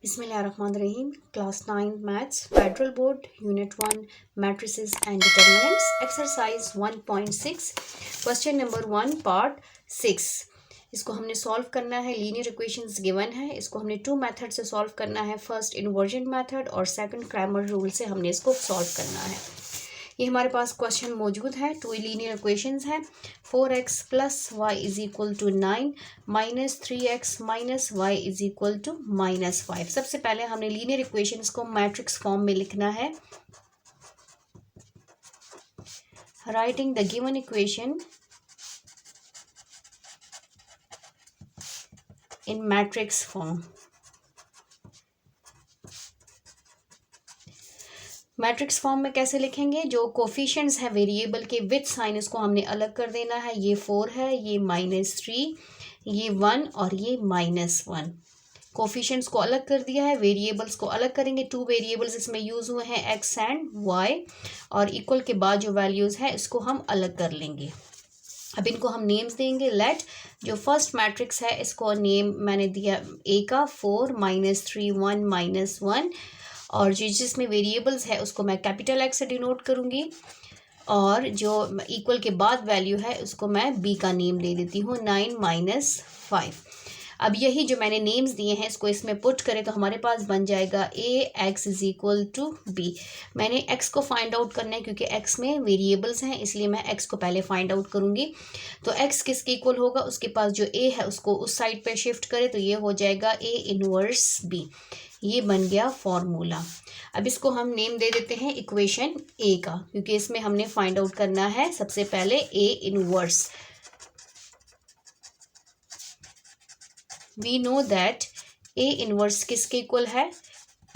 Bismillahirrahmanirrahim. Class 9 Maths Federal Board Unit 1 Matrices and Determinants Exercise 1.6 Question number 1 Part 6. इसको हमने solve करना है. Linear equations given है. इसको हमने 2 मेथड से सॉल्व करना है. फर्स्ट इन्वर्जन मेथड और सेकंड क्रैमर रूल से हमने इसको सॉल्व करना है. ये हमारे पास क्वेश्चन मौजूद है. 2 लीनियर इक्वेशंस हैं. 4x plus Y is equal to 9 minus 3x minus Y is equal to -5. सबसे पहले हमने लीनियर इक्वेशंस को मैट्रिक्स फॉर्म में लिखना है. Writing the given equation in matrix form. Matrix form में कैसे लिखेंगे? जो कोफिशिएंट्स है वेरिएबल के विथ साइन इसको हमने अलग कर देना है. ये 4 है, ये -3, ये 1 और ये -1. कोफिशिएंट्स को अलग कर दिया है. वेरिएबल्स को अलग करेंगे. 2 वेरिएबल्स इसमें यूज हुए हैं, x एंड y, और इक्वल के बाद जो वैल्यूज है इसको हम अलग कर लेंगे. अब इनको हम नेम्स देंगे. लेट जो फर्स्ट मैट्रिक्स है इसको नेम मैंने दिया a का 4 -3 1 -1, और जिसमें वेरिएबल्स है उसको मैं कैपिटल X से डिनोट करूँगी, और जो इक्वल के बाद वैल्यू है उसको मैं b का नेम दे देती हूँ 9 -5. अब यही जो मैंने नेम्स दिए हैं इसको इसमें पुट करें तो हमारे पास बन जाएगा ax is equal to b. मैंने x को फाइंड आउट करना है क्योंकि x में वेरिएबल्स हैं, इसलिए मैं x को पहले फाइंड आउट करूँगी. तो x किसके इक्वल होगा? उसके पास जो a है उसको उस साइड पे शिफ्ट करें तो ये हो जाएगा a इनवर्स b. ये बन गया फॉर्मूला. अब इसको हम नेम दे देते हैं इक्वेशन a का, क्योंकि इसमें हमने फाइंड आउट करना है सबसे पहले a inverse. We know that a inverse किसके इक्वल है?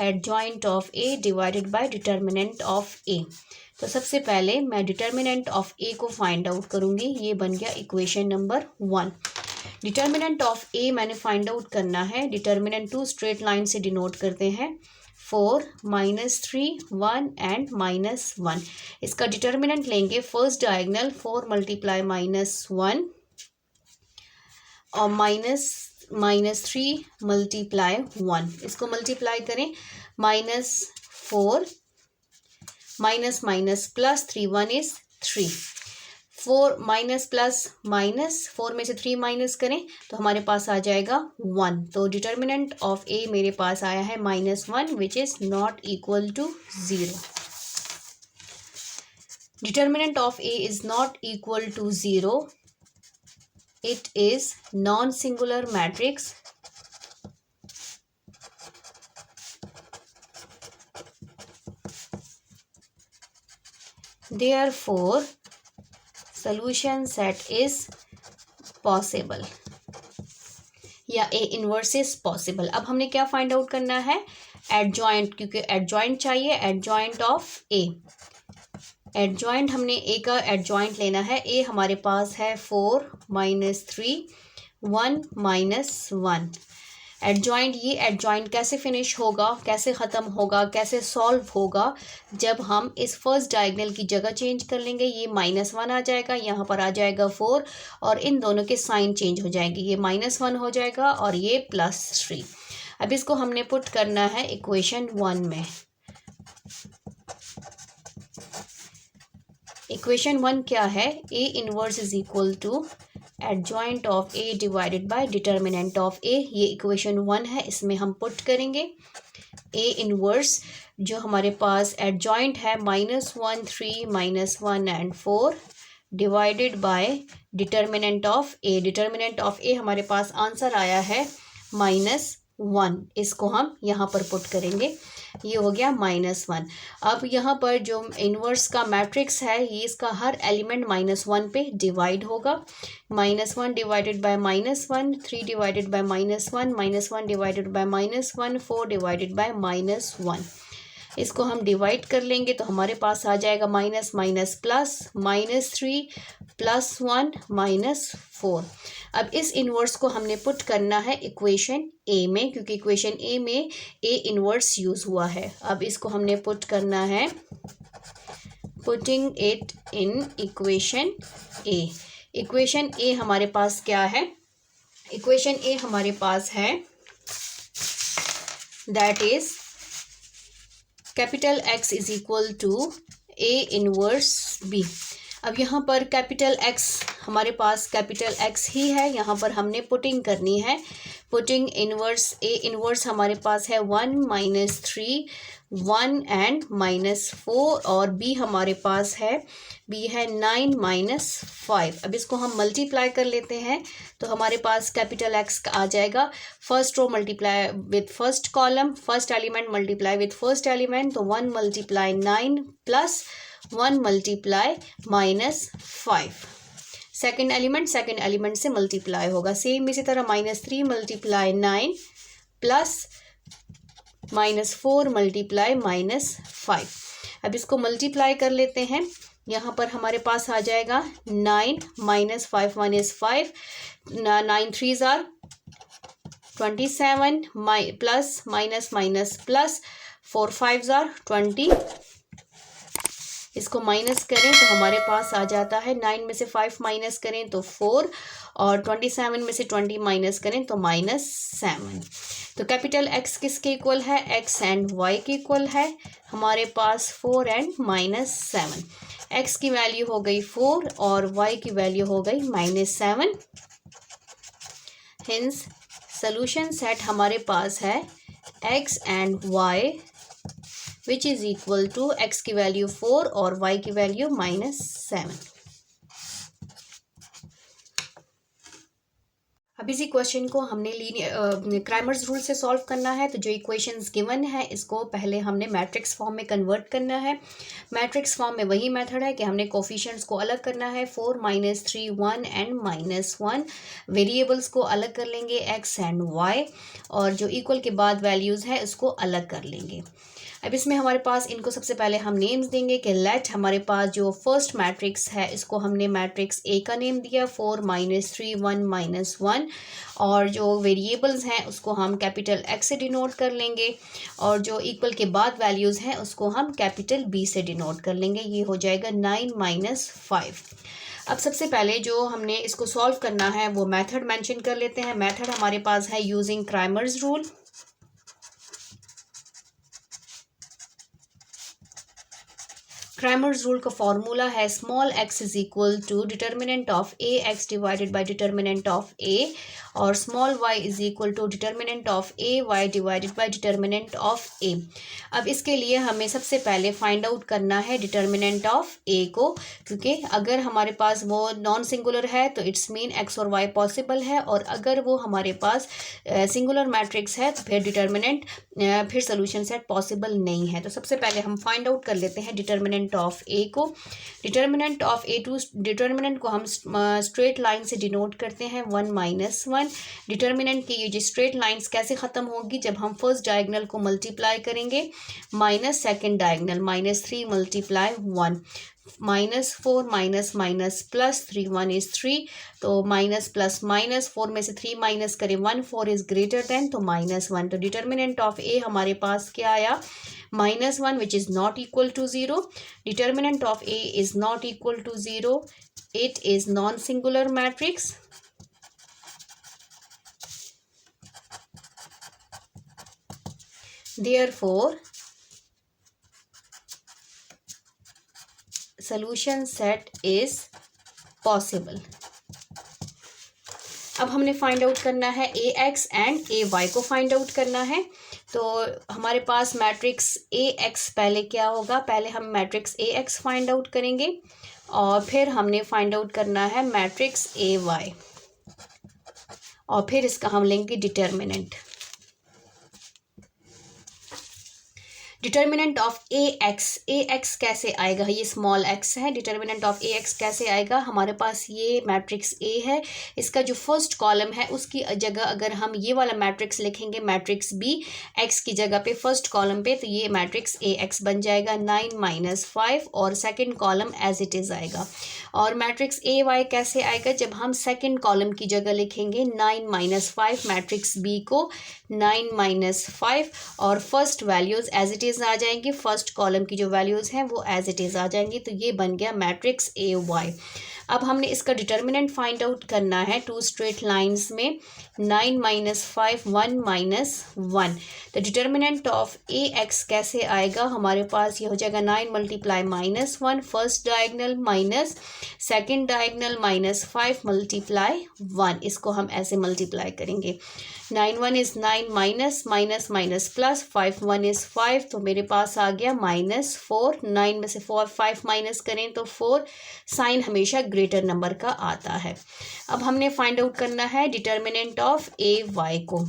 Adjoint of a divided by determinant of a. तो सबसे पहले मैं डिटर्मिनेंट ऑफ a को फाइंड आउट करूंगी. ये बन गया equation number 1. Determinant of a मैंने फाइंड आउट करना है. डिटर्मिनेंट 2 स्ट्रेट लाइन से डिनोट करते हैं. 4 -3 1 एंड -1. इसका डिटर्मिनेंट लेंगे फर्स्ट डायगोनल 4 मल्टीप्लाई -1 और -3 मल्टीप्लाई 1. इसको मल्टीप्लाई करें. -4 minus minus plus 3 1 is 3. 4 minus plus minus 4 में से 3 माइनस करें तो हमारे पास आ जाएगा 1. तो डिटर्मिनेंट ऑफ a मेरे पास आया है -1 which is not equal to 0. Determinant of a is not equal to 0. It is non-singular matrix. Therefore, solution set is possible. या A inverse is possible. अब हमने क्या फाइंड आउट करना है? एडजॉइंट, क्योंकि एडजॉइंट चाहिए. Adjoint of A. एडजॉइंट हमने a का एडजॉइंट लेना है. a हमारे पास है 4 -3 1 -1. एडजॉइंट, ये एडजॉइंट कैसे फिनिश होगा, कैसे ख़त्म होगा, कैसे सॉल्व होगा? जब हम इस फर्स्ट डायगोनल की जगह चेंज कर लेंगे. ये -1 आ जाएगा, यहाँ पर आ जाएगा 4, और इन दोनों के साइन चेंज हो जाएंगे. ये -1 हो जाएगा और ये +3. अब इसको हमने पुट करना है इक्वेशन 1 में. इक्वेशन 1 क्या है? a inverse is equal to adjoint of a divided by determinant of a. ये इक्वेशन 1 है, इसमें हम पुट करेंगे a इनवर्स जो हमारे पास एडजॉइंट है -1 3 -1 and 4 divided by determinant of a. Determinant of a हमारे पास आंसर आया है -1. इसको हम यहाँ पर पुट करेंगे. ये हो गया -1. अब यहाँ पर जो इन्वर्स का मैट्रिक्स है ये इसका हर एलिमेंट -1 पे डिवाइड होगा. -1 divided by -1, 3 divided by -1, -1 divided by -1, 4 divided by -1. इसको हम डिवाइड कर लेंगे तो हमारे पास आ जाएगा माइनस माइनस प्लस -3 +1 -4. अब इस इन्वर्स को हमने पुट करना है इक्वेशन a में, क्योंकि इक्वेशन a में a इन्वर्स यूज हुआ है. अब इसको हमने पुट करना है, putting it in equation a. Equation a हमारे पास क्या है? इक्वेशन a हमारे पास है that is capital X is equal to A inverse B। अब यहाँ पर कैपिटल X, हमारे पास कैपिटल X ही है, यहाँ पर हमने पुटिंग करनी है। पुटिंग इनवर्स A इनवर्स हमारे पास है 1 माइनस 3 1 एंड माइनस 4 और B हमारे पास है, B है 9 माइनस 5। अब इसको हम मल्टीप्लाई कर लेते हैं तो हमारे पास कैपिटल X का आ जाएगा। First row multiply with first column, first element multiply with first element, तो 1 multiply 9 plus 1 multiply minus 5। Second element से मल्टीप्लाई होगा। सेम इसी तरह -3 मल्टीप्लाई 9 प्लस -4 मल्टीप्लाई -5। अब इसको मल्टीप्लाई कर लेते हैं। यहाँ पर हमारे पास आ जाएगा 9 minus 5 minus 5, 9 3s are 27 plus minus minus plus 4 5s are 20। इसको माइनस करें तो हमारे पास आ जाता है 9 में से 5 माइनस करें तो 4 और 27 में से 20 माइनस करें तो -7। तो कैपिटल X किसके इक्वल है? X एंड Y के इक्वल है। हमारे पास 4 एंड -7। X की वैल्यू हो गई 4 और Y की वैल्यू हो गई -7। हिंस सॉल्यूशन सेट हमारे पास है X and Y which is equal to X की वैल्यू 4 और Y की वैल्यू -7। अब इसी क्वेश्चन को हमने क्राइमर्स रूल से सॉल्व करना है। तो जो इक्वेशंस गिवन है इसको पहले हमने मैट्रिक्स फॉर्म में कन्वर्ट करना है। मैट्रिक्स फॉर्म में वही मेथड है कि हमने कोफिशिएंट्स को अलग करना है, 4 -3 1 एंड -1। वेरिएबल्स को अलग कर लेंगे X एंड Y और जो इक्वल के बाद वैल्यूज़ है उसको अलग कर लेंगे। अब इसमें हमारे पास इनको सबसे पहले हम नेम्स देंगे कि लेट हमारे पास जो फर्स्ट मैट्रिक्स है इसको हमने मैट्रिक्स A का नेम दिया, 4 -3 1 -1, और जो वेरिएबल्स हैं उसको हम कैपिटल X से डिनोट कर लेंगे और जो इक्वल के बाद वैल्यूज़ हैं उसको हम कैपिटल B से डिनोट कर लेंगे। ये हो जाएगा 9 -5। अब सबसे पहले जो हमने इसको सॉल्व करना है वो मेथड मेंशन कर लेते हैं। मेथड हमारे पास है using Cramer's rule. Cramer's rule का फॉर्मूला है small x is equal to determinant of A X divided by determinant of A और small y is equal to determinant of A Y divided by determinant of A. अब इसके लिए हमें सबसे पहले find out करना है डिटर्मिनेंट ऑफ ए को, क्योंकि अगर हमारे पास वो नॉन सिंगुलर है तो इट्स मीन x और y पॉसिबल है, और अगर वो हमारे पास सिंगुलर मैट्रिक्स है तो फिर डिटर्मिनेंट फिर सोल्यूशन सेट पॉसिबल नहीं है। तो सबसे पहले हम फाइंड आउट कर लेते हैं डिटर्मिनेंट ऑफ ए को। Determinant of A to determinant को हम स्ट्रेट लाइन से डिनोट करते हैं 1 -1। डिटर्मिनेंट की ये जो स्ट्रेट लाइंस कैसे ख़त्म होगी? जब हम फर्स्ट डायगोनल को मल्टीप्लाई करेंगे minus second diagonal, -3 multiply 1, -4 minus minus plus 3 1 is 3, तो माइनस प्लस माइनस 4 में से 3 माइनस करें 1 4 इज ग्रेटर देन तो -1। तो डिटर्मिनेंट ऑफ ए हमारे पास क्या आया? -1 which is not equal to 0। Determinant of A is not equal to 0, it is non singular matrix. Therefore, solution set is possible. अब हमने फाइंड आउट करना है ए एक्स एंड ए वाई को फाइंड आउट करना है। तो हमारे पास मैट्रिक्स ए एक्स पहले क्या होगा? पहले हम matrix A x find out करेंगे और फिर हमने फाइंड आउट करना है मैट्रिक्स ए वाई और फिर इसका हम लेंगे determinant. Determinant of A x कैसे आएगा? ये स्मॉल x है। डिटर्मिनेंट ऑफ ए एक्स कैसे आएगा? हमारे पास ये मैट्रिक्स ए है, इसका जो फर्स्ट कॉलम है उसकी जगह अगर हम ये वाला मैट्रिक्स लिखेंगे मैट्रिक्स बी x की जगह पे फर्स्ट कॉलम पे, तो ये मैट्रिक्स ए एक्स बन जाएगा 9 -5 और second column as it is आएगा। और मैट्रिक्स ए वाई कैसे आएगा? जब हम सेकंड कॉलम की जगह लिखेंगे 9 -5 मैट्रिक्स बी को 9 -5 और first values as it is आ जाएंगी, फर्स्ट कॉलम की जो वैल्यूज़ हैं वो एज इट इज़ आ जाएंगी। तो ये बन गया मैट्रिक्स ए वाई। अब हमने इसका डिटर्मिनेंट फाइंड आउट करना है टू स्ट्रेट लाइंस में 9 minus 5 1 minus 1। The determinant of A x कैसे आएगा, हमारे पास ये हो जाएगा 9 multiply minus 1 first diagonal minus second diagonal minus 5 multiply 1। इसको हम ऐसे मल्टीप्लाई करेंगे। 9 1 is 9 minus minus minus plus 5 1 is 5, तो मेरे पास आ गया -4। 9 में से 5 माइनस करें तो 4। साइन हमेशा ग्रेटर नंबर का आता है। अब हमने फाइंड आउट करना है डिटर्मिनेंट ऑफ ए वाई को।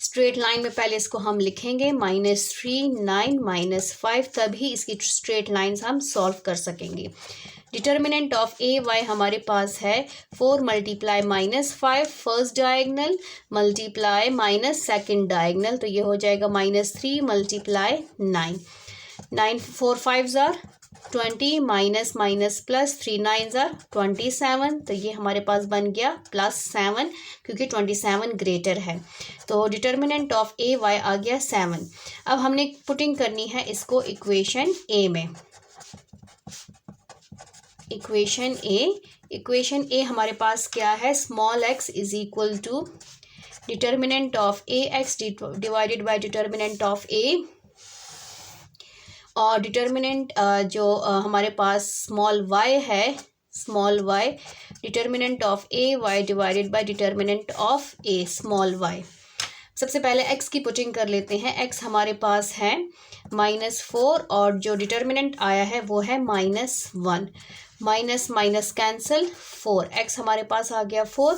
स्ट्रेट लाइन में पहले इसको हम लिखेंगे -3 9 -5, तभी इसकी स्ट्रेट लाइन्स हम सॉल्व कर सकेंगे। डिटर्मिनेंट ऑफ ए वाई हमारे पास है 4 multiply -5 first diagonal multiply minus second diagonal, तो ये हो जाएगा -3 multiply 9। 9 4 5 are 20 minus minus plus 3 9 are 27, तो ये हमारे पास बन गया +7 क्योंकि 27 ग्रेटर है। तो डिटर्मिनेंट ऑफ ए वाई आ गया 7। अब हमने पुटिंग करनी है इसको इक्वेशन ए में। इक्वेशन ए हमारे पास क्या है, small x is equal to determinant of A X divided by determinant of A, और डिटर्मिनेंट जो हमारे पास स्मॉल y है, small y determinant of A Y divided by determinant of A small y। सबसे पहले x की putting कर लेते हैं। x हमारे पास है -4 और जो डिटर्मिनेंट आया है वो है -1। माइनस माइनस कैंसिल 4, x हमारे पास आ गया 4।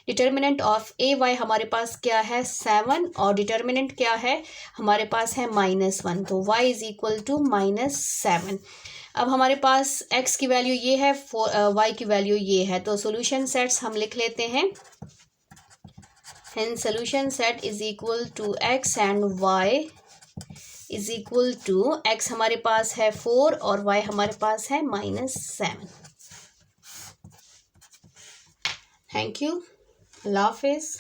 डिटर्मिनेंट ऑफ ए वाई हमारे पास क्या है 7 और डिटर्मिनेंट क्या है हमारे पास है -1, तो y इज इक्वल टू -7। अब हमारे पास x की वैल्यू ये है, y की वैल्यू ये है, तो सॉल्यूशन सेट्स हम लिख लेते हैं। Hence solution set is equal to x and y is equal to x हमारे पास है 4 और y हमारे पास है -7। थैंक यू, अल्लाह हाफिज़।